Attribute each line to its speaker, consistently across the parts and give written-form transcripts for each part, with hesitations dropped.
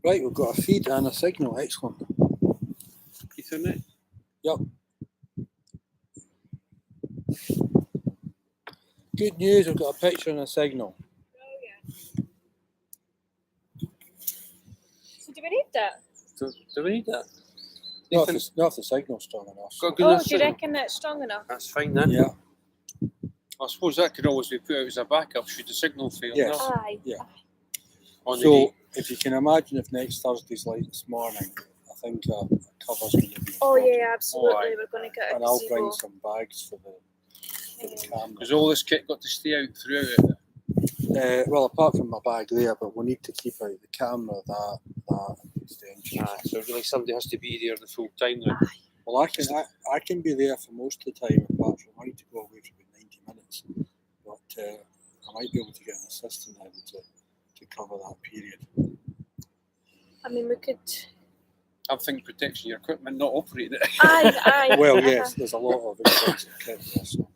Speaker 1: Right, we've got a feed and a signal. Excellent.
Speaker 2: Ethernet.
Speaker 1: Yep. Good news, we've got a picture and a signal.
Speaker 3: So do we need that?
Speaker 2: Do we need that?
Speaker 1: Not if the signal's strong enough.
Speaker 2: Got good
Speaker 3: Oh,
Speaker 2: enough
Speaker 3: do you
Speaker 2: signal?
Speaker 3: reckon that's strong enough?
Speaker 2: That's fine then.
Speaker 1: Yeah.
Speaker 2: I suppose that could always be put out as a backup should the signal fail.
Speaker 1: Yes.
Speaker 2: No?
Speaker 3: Aye.
Speaker 1: Yeah.
Speaker 2: On the
Speaker 1: So,
Speaker 2: day.
Speaker 1: if you can imagine if next Thursday's like this morning, I think a cover's going to be
Speaker 3: Oh
Speaker 1: important.
Speaker 3: yeah, absolutely.
Speaker 2: Aye.
Speaker 3: We're going to get a
Speaker 1: And I'll
Speaker 3: gazebo.
Speaker 1: bring some bags for the camera.
Speaker 2: Because all this kit got to stay out throughout it.
Speaker 1: Well, apart from my bag there, but we need to keep out the camera, that extension.
Speaker 2: So really somebody has to be there the full time then.
Speaker 1: Well, I can be there for most of the time, apart from I need to go away for about 90 minutes. But I might be able to get an assistant in to cover that period.
Speaker 3: I mean, we could.
Speaker 2: I'm thinking protection your equipment, not operating it.
Speaker 3: Aye.
Speaker 1: Well, yes, there's a lot of expensive kit there. So.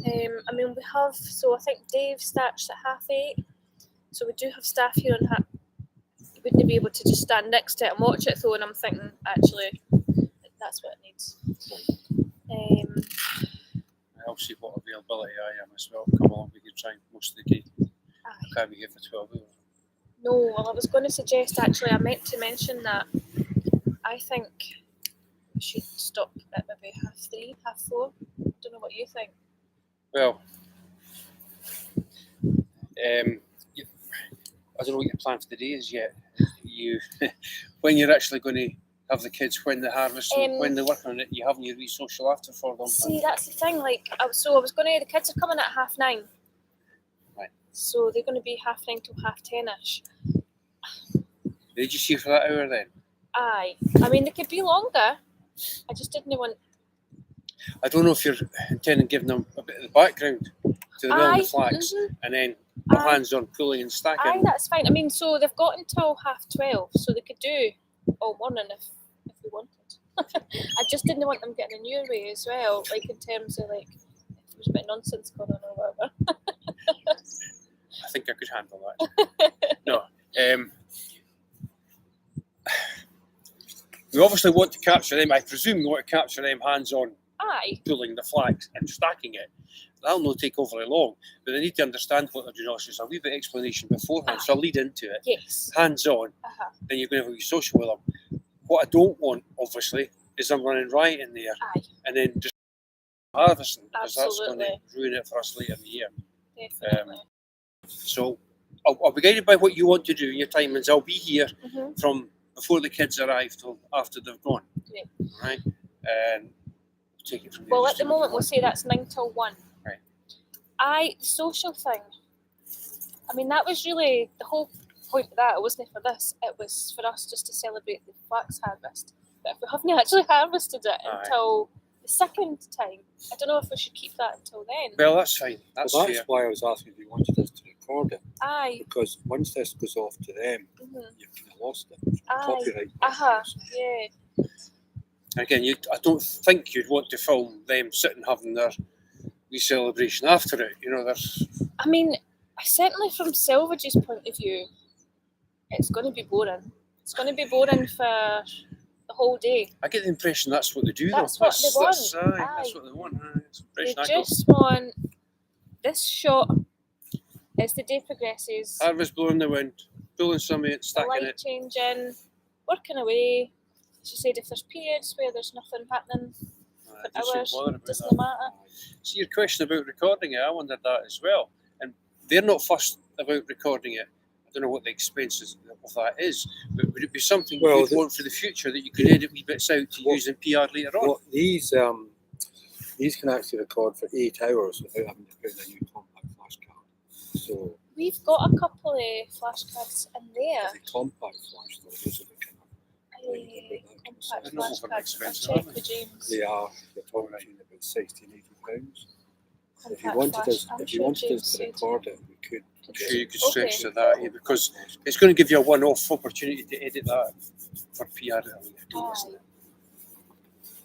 Speaker 3: I mean, we have. So I think Dave starts at 8:30. So we do have staff here on we wouldn't be able to just stand next to it and watch it though. And I'm thinking, actually, that's what it needs.
Speaker 2: I'll see what availability I am as well. Come along, we can try most of the day.
Speaker 3: Aye.
Speaker 2: I can't be here for 12 hours.
Speaker 3: No, well, I was going to suggest actually. I meant to mention that. I think we should stop at maybe 3:30, 4:30. Don't know what you think.
Speaker 2: Well, I don't know what your plan for the day is yet. You, when you're actually going to have the kids, when they harvest, when they're working on it, you having your wee social after for them.
Speaker 3: See, that's the thing. Like, I was going to. The kids are coming at 9:30.
Speaker 2: Right.
Speaker 3: So they're going to be 9:30 till 10:30ish.
Speaker 2: Did you see for that hour then?
Speaker 3: Aye. I mean, they could be longer. I just didn't want.
Speaker 2: I don't know if you're intending giving them a bit of the background to the mill and
Speaker 3: Aye.
Speaker 2: the flax,
Speaker 3: Mhm.
Speaker 2: and then
Speaker 3: Aye.
Speaker 2: hands-on pulling and stacking.
Speaker 3: Aye, that's fine. I mean, so they've got until 12:30, so they could do all morning if they wanted. I just didn't want them getting in your way as well, like in terms of like if there was a bit of nonsense going on or whatever.
Speaker 2: I think I could handle that. No. We obviously want to capture them. I presume we want to capture them hands-on
Speaker 3: Aye.
Speaker 2: pulling the flags and stacking it. That'll not take overly long, but they need to understand what they're doing. Also, there's a wee bit of explanation beforehand, so I'll lead into it.
Speaker 3: Yes.
Speaker 2: Hands-on,
Speaker 3: Uh-huh.
Speaker 2: then you're going to have a wee social with them. What I don't want, obviously, is them running riot in there
Speaker 3: Aye.
Speaker 2: and then just harvesting, because that's going
Speaker 3: Absolutely.
Speaker 2: to ruin it for us later in the year.
Speaker 3: Definitely.
Speaker 2: So I'll be guided by what you want to do in your timings. I'll be here
Speaker 3: Mhm.
Speaker 2: from before the kids arrive till after they've gone.
Speaker 3: Great.
Speaker 2: Right? And we'll take it from there.
Speaker 3: Well, at the moment, we'll say that's 9 till 1.
Speaker 2: Right.
Speaker 3: The social thing. I mean, that was really the whole point of that. It wasn't for this. It was for us just to celebrate the flax harvest. But if we haven't actually harvested it
Speaker 2: Aye.
Speaker 3: until the second time, I don't know if we should keep that until then.
Speaker 2: Well, that's fine. That's
Speaker 1: Well, that's
Speaker 2: fair.
Speaker 1: why I was asking if you wanted us to record it,
Speaker 3: Aye.
Speaker 1: because once this goes off to them,
Speaker 3: Mhm.
Speaker 1: you've kind of lost it.
Speaker 3: Aye.
Speaker 1: Copyright.
Speaker 3: Yeah.
Speaker 2: Again, I don't think you'd want to film them sitting having their wee celebration after it. You know, there's
Speaker 3: I mean, certainly from Selvage's point of view, it's going to be boring. It's going to be boring for the whole day.
Speaker 2: I get the impression that's what they do.
Speaker 3: That's
Speaker 2: though.
Speaker 3: what they want.
Speaker 2: That's
Speaker 3: Aye.
Speaker 2: what they want. It's the
Speaker 3: They
Speaker 2: impression I got.
Speaker 3: just want this shot as the day progresses.
Speaker 2: Harvest blowing the wind, pulling some in,
Speaker 3: The
Speaker 2: stacking
Speaker 3: light
Speaker 2: it.
Speaker 3: changing, working away. She said if there's periods where there's nothing happening for
Speaker 2: Don't seem
Speaker 3: hours,
Speaker 2: bothered about
Speaker 3: doesn't
Speaker 2: that.
Speaker 3: matter.
Speaker 2: See your question about recording it, I wondered that as well. And they're not fussed about recording it. I don't know what the expenses of that is, but would it be something
Speaker 1: Well,
Speaker 2: you'd want for the future that you could edit wee bits out to use in PR later on?
Speaker 1: Well, these can actually record for 8 hours without having to put in a new compact flash card. So
Speaker 3: We've got a couple of flashcards in there.
Speaker 1: the compact flash, though, those are the kind of
Speaker 3: Compact
Speaker 2: They're not overly
Speaker 3: flashcards. I'll
Speaker 2: expensive,
Speaker 3: check
Speaker 2: are they?
Speaker 3: with James.
Speaker 1: they are. They're talking about £60-80. If you
Speaker 3: Compact
Speaker 1: wanted
Speaker 3: flash.
Speaker 1: us,
Speaker 3: I'm
Speaker 1: if you
Speaker 3: sure
Speaker 1: wanted
Speaker 3: James
Speaker 1: us to
Speaker 3: said.
Speaker 1: record it, we could.
Speaker 2: I'm sure you could stretch
Speaker 3: Okay.
Speaker 2: to that, yeah, because it's going to give you a one-off opportunity to edit that for PR at a later date, isn't it?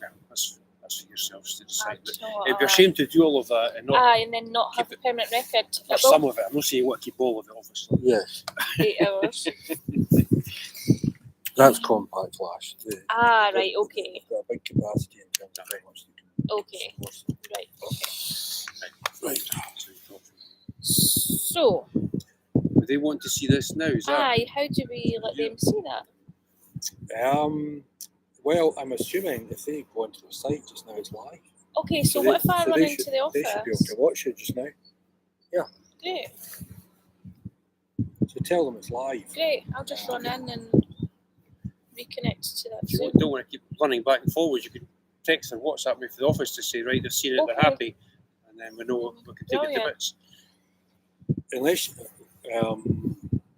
Speaker 2: Yeah, that's for yourselves to decide. But it'd be a shame to do all of that and not
Speaker 3: Aye, and then not have
Speaker 2: keep
Speaker 3: a permanent record.
Speaker 2: or
Speaker 3: It will
Speaker 2: some of it. I'm not saying you want to keep all of it, obviously.
Speaker 1: Yes.
Speaker 3: 8 hours.
Speaker 1: That's compact flash.
Speaker 3: Right, okay.
Speaker 1: They've got a big capacity in terms of how much they can
Speaker 3: Okay.
Speaker 1: store.
Speaker 3: Right, okay.
Speaker 1: Right.
Speaker 3: So,
Speaker 2: Do they want to see this now? Is that?
Speaker 3: how do we let them see that?
Speaker 1: Well, I'm assuming if they go onto the site just now, it's live.
Speaker 3: Okay, so what if I run into the
Speaker 1: They should be able
Speaker 3: office?
Speaker 1: to watch it just now.
Speaker 3: Great,
Speaker 1: So tell them it's live.
Speaker 3: great. I'll just run in and reconnect to that
Speaker 2: If you
Speaker 3: Zoom.
Speaker 2: don't want to keep running back and forwards, you could text and WhatsApp me for the office to say, right, they've seen it,
Speaker 3: Okay.
Speaker 2: they're happy, and then we know we can take it to
Speaker 3: Brilliant.
Speaker 2: bits.
Speaker 1: Unless, do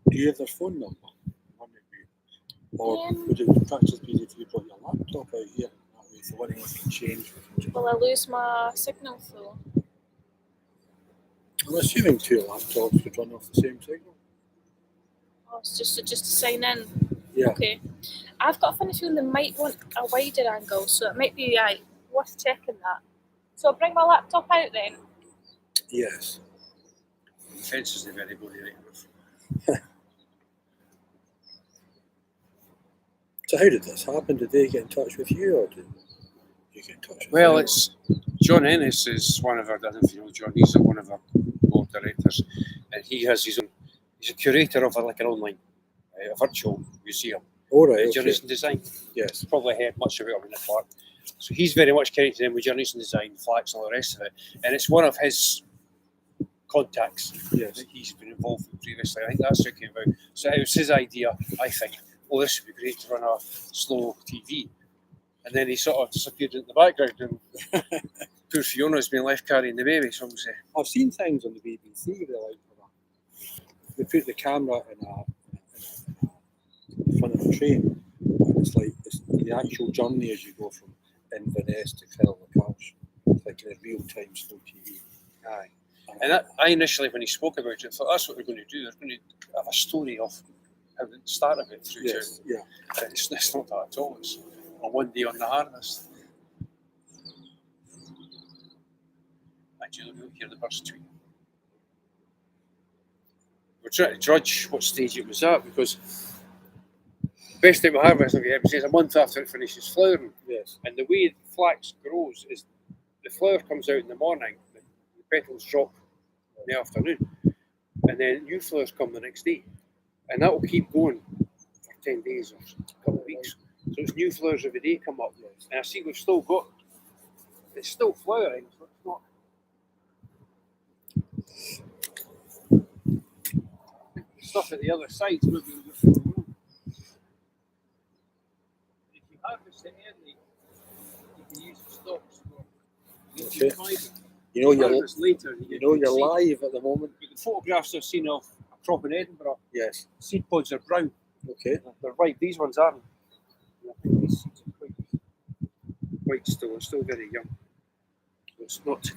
Speaker 1: you have their phone number? Or would it perhaps just be if you brought your laptop out here? That way, if the one else can change.
Speaker 3: Will I lose my signal though?
Speaker 1: I'm assuming two laptops would run off the same signal.
Speaker 3: Oh, it's just to sign in.
Speaker 1: Yeah.
Speaker 3: Okay. I've got a funny feeling they might want a wider angle, so it might be worth checking that. So I'll bring my laptop out then.
Speaker 1: Yes.
Speaker 2: The fence isn't very bloody right enough.
Speaker 1: So how did this happen? Did they get in touch with you, or did you get in touch with
Speaker 2: Well,
Speaker 1: them?
Speaker 2: it's John Ennis is one of our, I don't know if you know John, he's one of our board directors, and he has his own, he's a curator of like an online, a virtual museum,
Speaker 1: All right. Okay.
Speaker 2: journalism design.
Speaker 1: Yes.
Speaker 2: Probably heard much about him in the park. So he's very much connected in with journalism design, flags, and all the rest of it. And it's one of his contacts
Speaker 1: Yes.
Speaker 2: that he's been involved with previously. I think that's what it came about. So it was his idea, I think, oh, this would be great to run a slow TV. And then he sort of disappeared into the background, and poor Fiona's been left carrying the baby, some say.
Speaker 1: I've seen things on the BBC where like they put the camera in the front of a train, and it's like it's the actual journey as you go from Inverness to Carrickfergus. It's like in a real-time slow TV.
Speaker 2: Aye. And I initially, when he spoke about it, thought that's what they're going to do. They're going to have a story of how the start of it through
Speaker 1: Yes.
Speaker 2: to.
Speaker 1: Yeah.
Speaker 2: It's not that at all. It's a one day on the harvest. Actually, look, hear the birds tweet. We're trying to judge what stage it was at, because best time of harvest, it says a month after it finishes flowering.
Speaker 1: Yes.
Speaker 2: And the way flax grows is the flower comes out in the morning, the petals drop in the afternoon, and then new flowers come the next day. And that will keep going for 10 days or a couple of weeks. So it's new flowers every day come up. And I see we've still got, it's still flowering, so it's not. Stuff at the other side's moving a bit forward. If you harvest it early, you can use the stalks for
Speaker 1: Okay.
Speaker 2: fibre.
Speaker 1: You know you're
Speaker 2: Harvest later.
Speaker 1: you know you're live at the moment.
Speaker 2: The photographs I've seen of a crop in Edinburgh,
Speaker 1: Yes.
Speaker 2: seed pods are brown.
Speaker 1: Okay.
Speaker 2: They're ripe. These ones aren't. And I think these seeds are quite still. It's still very young. So it's not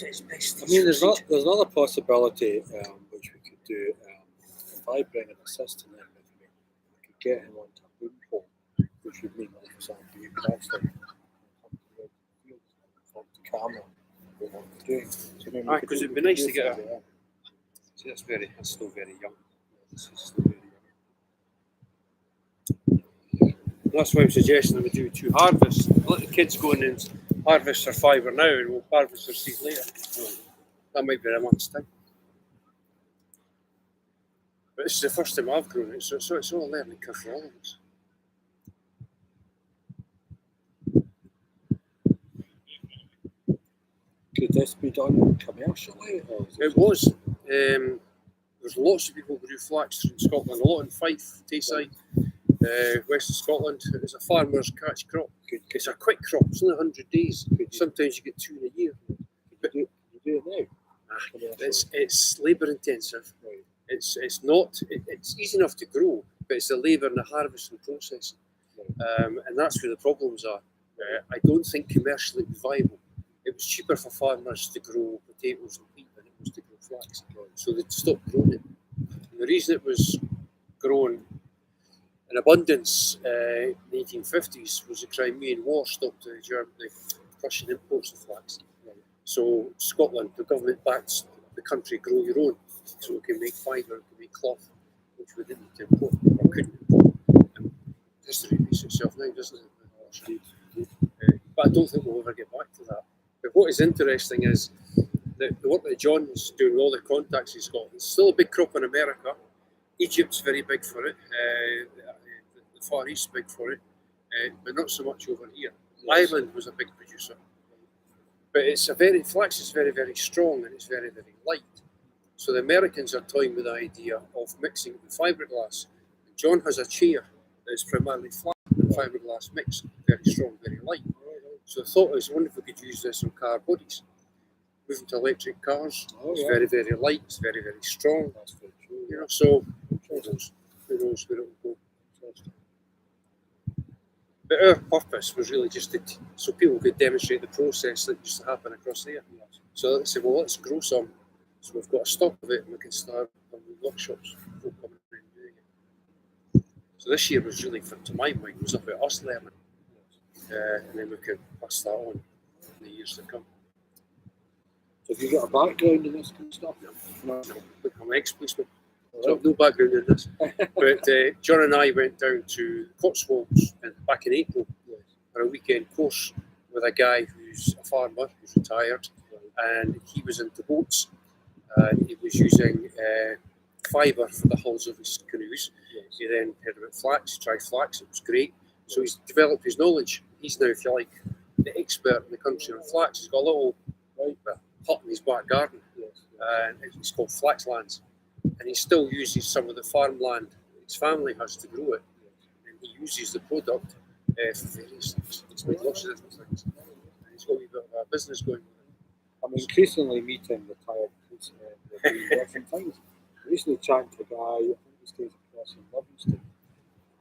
Speaker 2: at its best.
Speaker 1: I mean, there's another possibility which we could do. If I bring an assistant in with me, I could get him onto a boom pole, which would mean that for you could actually come to the field from the camera what we're doing. So maybe we
Speaker 2: Aye,
Speaker 1: could
Speaker 2: 'cause
Speaker 1: do-
Speaker 2: it'd be
Speaker 1: we could
Speaker 2: nice
Speaker 1: do
Speaker 2: to get
Speaker 1: something like
Speaker 2: See, that's still very young. This is still very young. That's why I'm suggesting that we do 2 harvests. Let the kids go in and harvest their fibre now, and we'll harvest their seed later. That might be in a month's time. But this is the first time I've grown it, so it's all a learning curve for all of us.
Speaker 1: Could this be done commercially? Or is
Speaker 2: It was. There's lots of people who grew flax in Scotland, a lot in Fife, Tayside, west of Scotland. It's a farmer's catch crop. It's a quick crop, it's only 100 days. Sometimes you get 2 in a year.
Speaker 1: Could you do it now?
Speaker 2: It's labour intensive.
Speaker 1: Right.
Speaker 2: It's easy enough to grow, but it's the labour and the harvesting process. And that's where the problems are. I don't think commercially it was viable. It was cheaper for farmers to grow potatoes and wheat than it was to grow flax. So they stopped growing it. And the reason it was grown in abundance in the 1850s was the Crimean War stopped the Prussian imports of flax. So Scotland, the government backed the country, grow your own, so it can make fibre, it can make cloth, which we didn't import or couldn't import. And history repeats itself now, doesn't it?
Speaker 1: Indeed, indeed.
Speaker 2: But I don't think we'll ever get back to that. But what is interesting is the work that John's doing, all the contacts he's got. It's still a big crop in America. Egypt's very big for it. The Far East big for it, but not so much over here.
Speaker 1: Yes.
Speaker 2: Ireland was a big producer, but flax is very, very strong and it's very, very light. So the Americans are toying with the idea of mixing it with fiberglass. John has a chair that is primarily flat and fiberglass mix, very strong, very light. So I thought it was wonderful if we could use this on car bodies. Moving to electric cars,
Speaker 1: Oh,
Speaker 2: it's
Speaker 1: yeah.
Speaker 2: very, very light, it's very, very strong.
Speaker 1: That's very true.
Speaker 2: You know, so who knows where it will go. But our purpose was really just so people could demonstrate the process that used to happen across there. So they said, well, let's grow some. So we've got a stock of it and we can start having workshops. People coming in and doing it. So this year was really, to my mind, was about us learning. And then we could pass that on in the years to come.
Speaker 1: So have you got a background in this kind of stuff?
Speaker 2: No, look, I'm an ex-policeman, so I have no background in this. But John and I went down to Cotswolds back in April for a weekend course with a guy who's a farmer, who's retired, and he was into boats, and he was using fibre for the hulls of his canoes. He then heard about flax, he tried flax, it was great. So he's developed his knowledge. He's now, if you like, the expert in the country on flax. He's got a little hut in his back garden, and it's called Flaxlands. And he still uses some of the farmland his family has to grow it, and he uses the product for various things. He's made lots of different things. And he's got a wee bit of a business going with it.
Speaker 1: I'm increasingly meeting retired policemen that do different things. I recently chatted to a guy, I think he stays across in Livingston,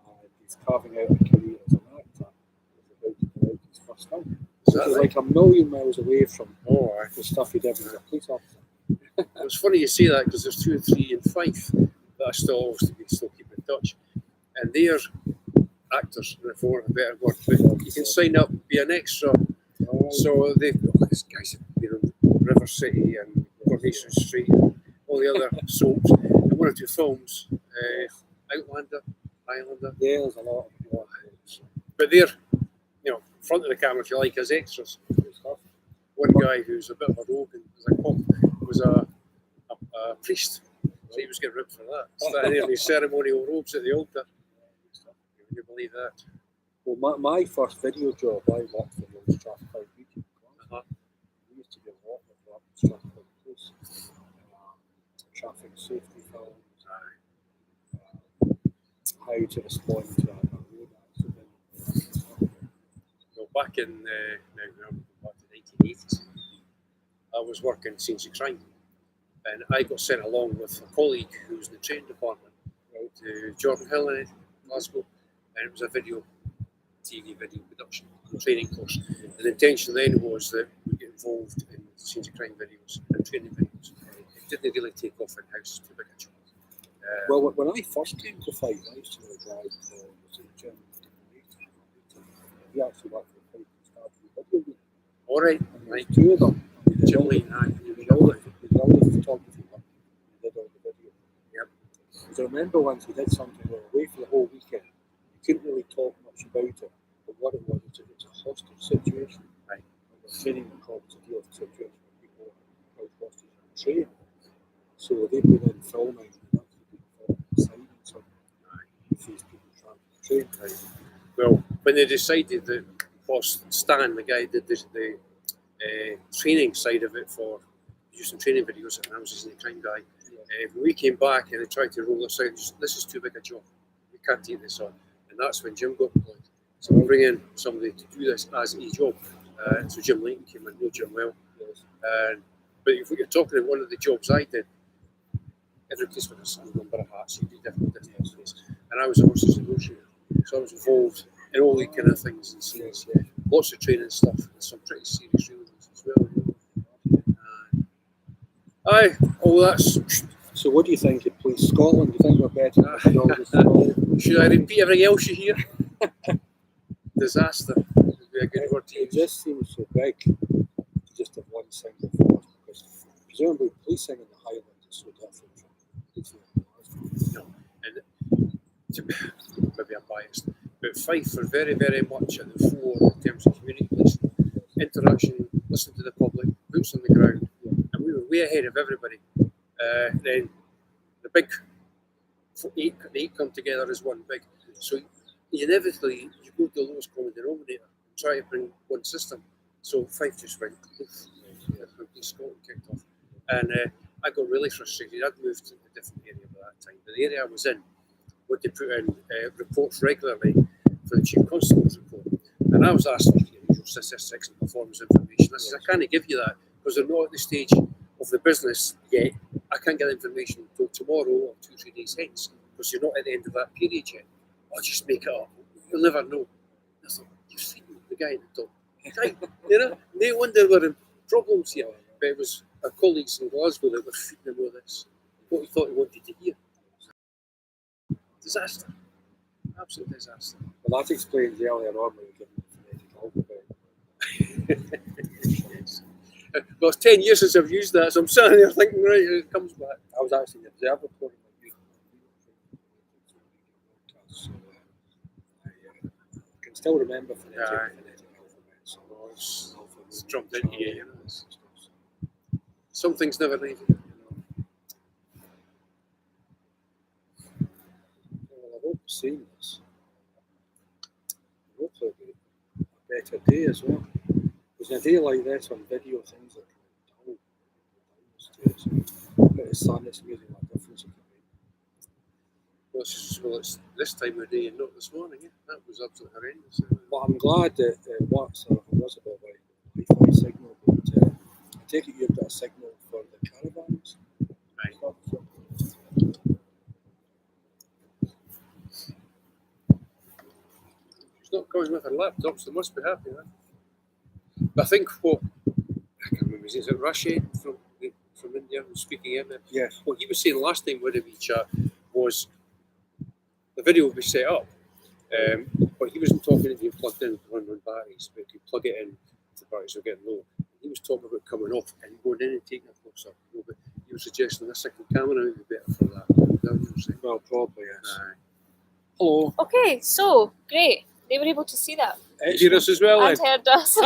Speaker 1: and he's carving out a career as an actor. He's about to go out his first film.
Speaker 2: Is
Speaker 1: So
Speaker 2: that
Speaker 1: he's
Speaker 2: right?
Speaker 1: like a million miles away from
Speaker 2: Oh, aye.
Speaker 1: the stuff he did as a police officer.
Speaker 2: It's funny you say that because there's 2 or 3 in Fife that I still keep in touch, and they're actors, for want of a better word. But you can sign up, be an extra. So they've got this guy's, River City and Coronation Street, and all the other soaps, and 1 or 2 films, Outlander, Highlander.
Speaker 1: Yeah, there's a lot of
Speaker 2: But they're, front of the camera, if you like, as extras.
Speaker 1: stuff.
Speaker 2: One guy who's a bit of a rogue and was a cop was a priest, so he was getting ripped for that. Standing there in his ceremonial robes at the altar. Can you believe that?
Speaker 1: Well, my first video job, I worked for the Strathclyde Region. We used to do a lot of that in Strathclyde Police. Traffic safety films, how to respond to a road accident.
Speaker 2: Well, back in back to the 1980s, I was working scenes of crime, and I got sent along with a colleague who was in the training department to Jordan Hill in Glasgow, and it was a TV video production training course. And the intention then was that we get involved in scenes of crime videos and training videos. It didn't really take off in house, too big a job.
Speaker 1: Well, when I first came to Fife, I used to drive Jim. He actually worked for the Fife and started the video.
Speaker 2: All right,
Speaker 1: And
Speaker 2: right.
Speaker 1: there's 2 of them.
Speaker 2: Jim Lee, aye.
Speaker 1: We did all the photography work. We did all the video.
Speaker 2: Yep.
Speaker 1: Because I remember once we did something, we were away for the whole weekend. We couldn't really talk much about it, but what it was, it's a hostage situation.
Speaker 2: Right.
Speaker 1: And we're training the cops to deal with situations where people are held hostage on the train. So they've been in filming, and actually been filming beside something. These people trapped on the train.
Speaker 2: Right. Well, when they decided that Stan, the guy, did the training side of it for using training videos, and I was using the crime guy. When we came back and they tried to roll us out, this is too big a job. We can't take this on. And that's when Jim got employed. So we'll bring in somebody to do this as a job. So Jim Layton came in, know Jim well. But if you're talking about one of the jobs I did, every policeman has a number of hats. You do different things. And I was a hostage negotiator. So I was involved in all these kind of things and scenes. Lots of training stuff and some pretty serious real ones as well. That's.
Speaker 1: So what do you think of Police Scotland? Do you think we're better than all this?
Speaker 2: Should I repeat everything else you hear? Disaster would be a good word to
Speaker 1: It
Speaker 2: use.
Speaker 1: just seems so big to just have one single force, because presumably policing in the Highlands is so different from policing in the Glasgow.
Speaker 2: No, and maybe I'm biased, But Fife are very, very much at the fore in terms of community policing, interaction, listening to the public, boots on the ground, and we were way ahead of everybody. Then the big eight come together as one big. So inevitably you go to the lowest common denominator and try to bring one system. So Fife just went poof, and Scotland kicked off. And I got really frustrated. I'd moved to a different area by that time. But the area I was in, what they put in reports regularly for the Chief Constable's report. And I was asked to get usual statistics and performance information. I said, I can't give you that because they're not at the stage of the business yet. I can't get information until tomorrow or 2-3 days hence because you're not at the end of that period yet. I'll just make it up. You'll never know. I thought, you've seen the guy at the top. Right, you know, no wonder we're in problems here. But it was our colleagues in Glasgow that were feeding him with this. What he thought he wanted to hear. Disaster. Absolute disaster.
Speaker 1: Well, that explains earlier on when you give phonetic alphabet.
Speaker 2: Yes. Well, it's 10 years since I've used that, so I'm sitting there thinking, right, it comes back.
Speaker 1: I was actually the observatory when you so I can still remember phonetic alphabet. So
Speaker 2: It's drummed into you, you know. Some things never leave you.
Speaker 1: Well, I hope seeing this. Hopefully it'll be a better day as well. Because in a day like this on video, things are dull. But the sun is making a difference. It can make.
Speaker 2: Well, it's this time of day and not this morning. Yeah? That was absolutely horrendous.
Speaker 1: Well, I'm glad that it works. It was a bit like Wi-Fi signal, but I take it you've got a signal for the caravans.
Speaker 2: Right. She's not coming with her laptop, so they must be happy then. But I think what I can't remember, is it Rashid from India who's speaking in there?
Speaker 1: Yes.
Speaker 2: What he was saying last time with we chat was the video would be set up, but he wasn't talking about being plugged in to run on batteries, but you plug it in if the batteries are getting low. He was talking about coming off and going in and taking a close up. But he was suggesting a second camera would be better for that. Is that what you were saying?
Speaker 1: Well, probably, yes.
Speaker 2: Aye.
Speaker 1: Hello.
Speaker 3: Okay, so great. They were able to see that
Speaker 2: You hear us as well,
Speaker 3: and
Speaker 2: then?
Speaker 3: heard us,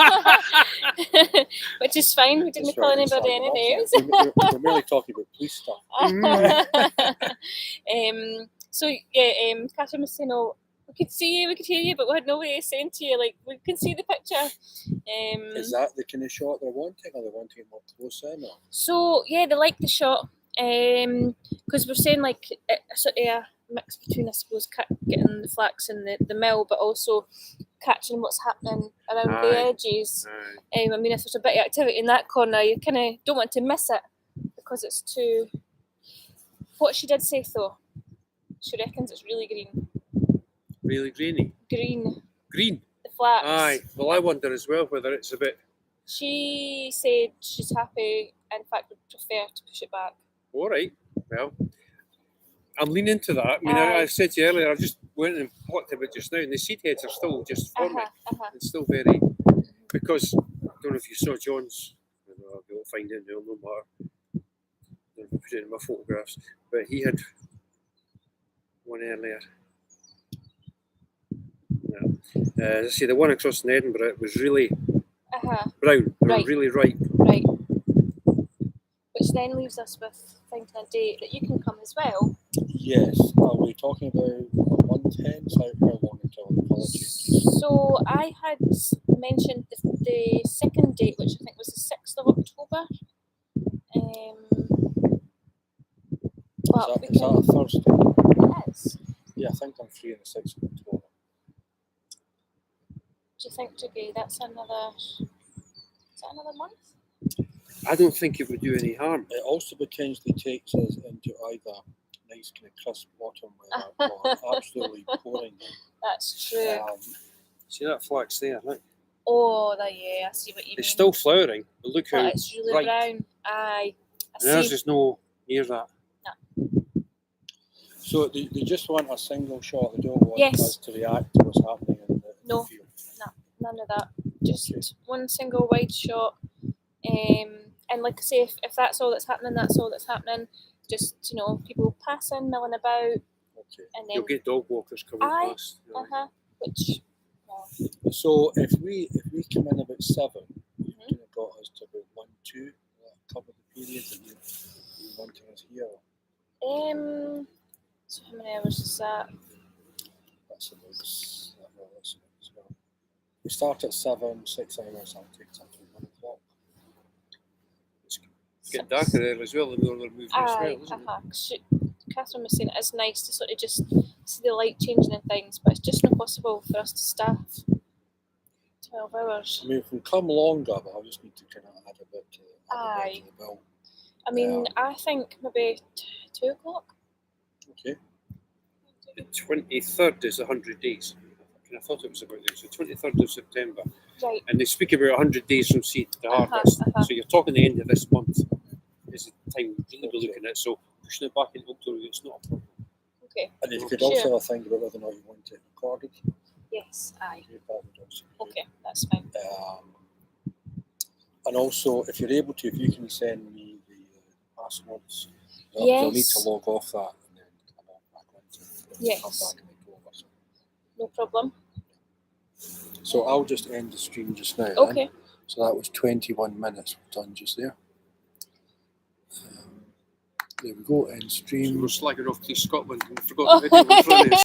Speaker 3: which is fine. We didn't
Speaker 1: That's
Speaker 3: call
Speaker 1: right,
Speaker 3: anybody
Speaker 1: it's
Speaker 3: any names.
Speaker 1: We're merely talking about police stuff.
Speaker 3: So yeah, Catherine was saying, "Oh, we could see you, we could hear you, but we had no way of saying to you, like, we can see the picture."
Speaker 1: Is that the kind of shot they're wanting? Are they wanting more close in? Or?
Speaker 3: So yeah, they like the shot because we're saying like a mix between, I suppose, getting the flax in the mill, but also catching what's happening around the
Speaker 2: Aye.
Speaker 3: edges.
Speaker 2: Aye.
Speaker 3: I mean, if there's a bit of activity in that corner, you kind of don't want to miss it because it's too. What she did say though, she reckons it's really green.
Speaker 2: Really grainy.
Speaker 3: Green,
Speaker 2: Green.
Speaker 3: the flax.
Speaker 2: Aye. Well, I wonder as well whether it's a bit.
Speaker 3: She said she's happy. In fact, would prefer to push it back.
Speaker 2: All right. Well, I'm leaning to that. I mean,
Speaker 3: Aye.
Speaker 2: I said to you earlier, I just went and plucked a bit just now, and the seed heads are still just forming. It's still very, because I don't know if you saw John's. I don't know, you'll find it now, no matter. I don't know if I put it in my photographs, but he had one earlier. Yeah. As I say, the one across in Edinburgh, it was really brown. They
Speaker 3: Right.
Speaker 2: were really ripe.
Speaker 3: Right. Which then leaves us with thinking a date that you can come as well.
Speaker 1: Yes. Are we talking about 110? How long until the colour changes?
Speaker 3: So I had mentioned the second date, which I think was the 6th of October. But we
Speaker 1: Is that a
Speaker 3: can.
Speaker 1: Thursday?
Speaker 3: It is.
Speaker 1: Yeah, I think I'm free on the 6th of October.
Speaker 3: Do you think, Dougie, that's another? Is that another month?
Speaker 2: I don't think it would do any harm.
Speaker 1: It also potentially takes us into either nice kind of crisp autumn weather or absolutely pouring.
Speaker 3: That's true.
Speaker 2: See that flax there? Look.
Speaker 3: Oh, yeah, I see what you mean.
Speaker 2: It's still flowering, but look how
Speaker 3: But it's really
Speaker 2: ripe.
Speaker 3: brown. Aye, I
Speaker 2: Theirs
Speaker 3: see.
Speaker 2: is no near that.
Speaker 1: So they just want a single shot. They don't want
Speaker 3: Yes.
Speaker 1: us to react to what's happening in the
Speaker 3: No.
Speaker 1: field.
Speaker 3: None of that. Just one single wide shot. And like I say, if that's all that's happening, that's all that's happening. Just, people passing, milling about,
Speaker 1: Okay.
Speaker 3: and then
Speaker 2: You'll get dog walkers coming
Speaker 3: Aye.
Speaker 2: past. You know.
Speaker 3: which, well,
Speaker 1: So if we come in about 7, you
Speaker 3: Mhm.
Speaker 1: kind of got us to about 1, 2. That cover the period that you wanting us here.
Speaker 3: so how many hours is that?
Speaker 1: That's about that's as well. We start at 7, 6 hours. I'll take till 1 o'clock.
Speaker 2: It's getting darker there as well, the more we're moving as well,
Speaker 3: Aye,
Speaker 2: isn't it?
Speaker 3: 'cause Catherine was saying it is nice to sort of just see the light changing and things, but it's just not possible for us to staff 12 hours.
Speaker 1: I mean, if we come longer, but I'll just need to kind of add a bit to
Speaker 3: Aye.
Speaker 1: the bill.
Speaker 3: I mean,
Speaker 1: Um,
Speaker 3: I think maybe 2 o'clock.
Speaker 1: Okay.
Speaker 2: The 23rd is 100 days. I thought it was about this. The 23rd of September.
Speaker 3: Right.
Speaker 2: And they speak about 100 days from seed to
Speaker 3: Uh-huh,
Speaker 2: harvest.
Speaker 3: uh-huh.
Speaker 2: So you're talking the end of this month is the time we really be
Speaker 1: Okay.
Speaker 2: looking at. So pushing it back into October, it's not a problem.
Speaker 3: Okay.
Speaker 1: And if you could
Speaker 3: Sure.
Speaker 1: also have a think about whether or not you want it recorded.
Speaker 3: Yes. Aye.
Speaker 1: Okay, that would also be good.
Speaker 3: Okay, that's fine.
Speaker 1: And also, if you're able to, if you can send me the passwords, you'll need to
Speaker 3: Yes.
Speaker 1: log off that and then come on back onto it.
Speaker 3: Yes.
Speaker 1: Come back and go over.
Speaker 3: No problem.
Speaker 1: So I'll just end the stream just now. then.
Speaker 3: Okay.
Speaker 1: So that was 21 minutes done just there. There we go, end
Speaker 2: So
Speaker 1: stream.
Speaker 2: we're slagging off Police Scotland and we forgot the video in front of us.